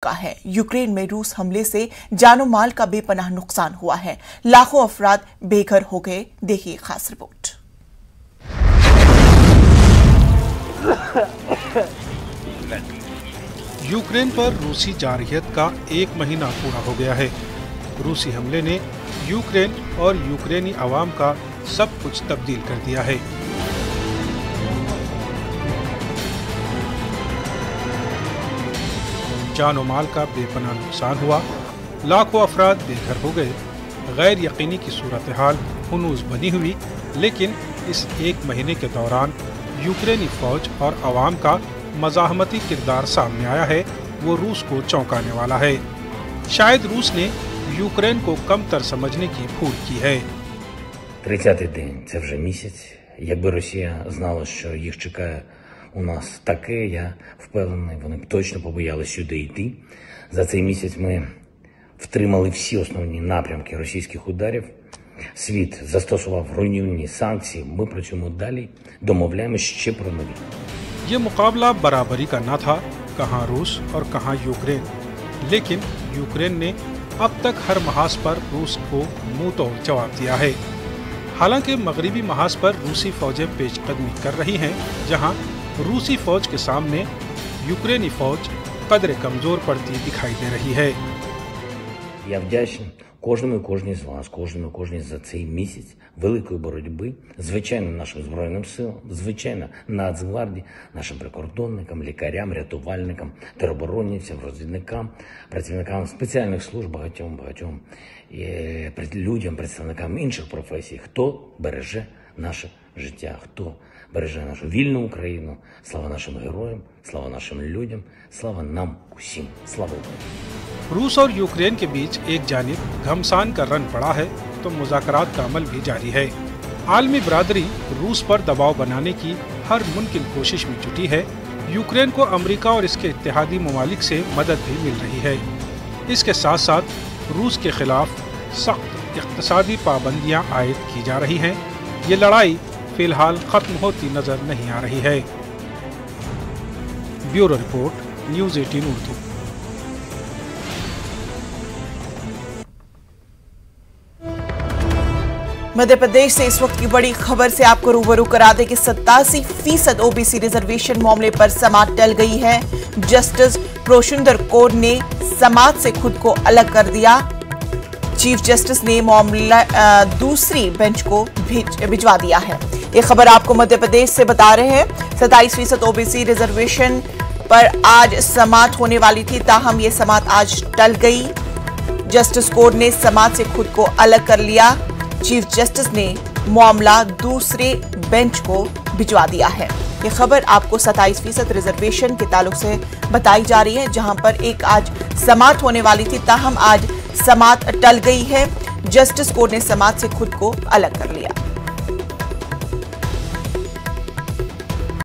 का है। यूक्रेन में रूस हमले से जानो माल का बेपनाह नुकसान हुआ है। लाखों अफराद बेघर हो गए। देखिए खास रिपोर्ट। यूक्रेन पर रूसी जारहियत का 1 महीना पूरा हो गया है। रूसी हमले ने यूक्रेन और यूक्रेनी आवाम का सब कुछ तब्दील कर दिया है। जानो माल का बेपनाह नुकसान हुआ, लाखों अफराद बेघर हो गए। गैर यकीनी की सूरत हाल हुनूज बनी हुई, लेकिन इस 1 महीने के दौरान यूक्रेनी फौज और आवाम का मज़ाहमती किरदार सामने आया है। वो रूस को चौंकाने वाला है। शायद रूस ने यूक्रेन को कमतर समझने की भूल की है। 30-й день, це вже місяць. Якби Росія знала, що їх чекає у нас таке, я впевнений, вони б точно побоялись сюди йти. За цей місяць ми втримали всі основні напрямки російських ударів. Світ застосував руйнівні санкції. Ми працюємо далі, домовляємось ще про нові. ये मुकाबला बराबरी का न था, कहाँ रूस और कहाँ यूक्रेन, लेकिन यूक्रेन ने अब तक हर महाज पर रूस को मुंह तोड़ जवाब दिया है। हालांकि मगरिबी महाज पर रूसी फौजें पेशकदमी कर रही हैं, जहां रूसी फौज के सामने यूक्रेनी फौज कदरे कमजोर पड़ती दिखाई दे रही है। Я вдячний кожному і кожній з вас, кожному і кожній за цей місяць великої боротьби, звичайно, нашим Збройним силам, звичайно, Нацгвардії, нашим прикордонникам, лікарям, рятувальникам, тероборонівцям, розвідникам, працівникам спеціальних служб, багатьом людям, представникам інших професій, хто береже наше життя, хто береже нашу вільну Україну. Слава нашим героям, слава нашим людям, слава нам усім. Слава Україні! रूस और यूक्रेन के बीच एक जानिब घमसान का रन पड़ा है, तो मुज़ाकरात का अमल भी जारी है। आलमी बरादरी रूस पर दबाव बनाने की हर मुमकिन कोशिश में जुटी है। यूक्रेन को अमेरिका और इसके इत्तेहादी ममालिक से मदद भी मिल रही है। इसके साथ साथ रूस के खिलाफ सख्त इक़्तिसादी पाबंदियां आयद की जा रही हैं। ये लड़ाई फिलहाल खत्म होती नजर नहीं आ रही है। Bureau report, news 18 Urdu. Madhya Pradesh से इस वक्त की बड़ी खबर से आपको रूबरू करा दे कि 87% ओबीसी रिजर्वेशन मामले पर समाअत टल गई है। जस्टिस प्रोशुंदर कौर ने समाअत से खुद को अलग कर दिया। चीफ जस्टिस ने मामला दूसरी बेंच को भिजवा दिया है। ये खबर आपको मध्य प्रदेश से बता रहे हैं। 27% ओबीसी रिजर्वेशन पर आज समाअत होने वाली थी, ताहम ये समाअत आज टल गई। जस्टिस कौर ने समाअत से खुद को अलग कर लिया। चीफ जस्टिस ने मामला दूसरे बेंच को भिजवा दिया है। ये खबर आपको 27% रिजर्वेशन के ताल्लुक से बताई जा रही है, जहां पर एक आज समाअत होने वाली थी, ताहम आज समाअत टल गई है। जस्टिस कोर्ट ने समाअत से खुद को अलग कर लिया।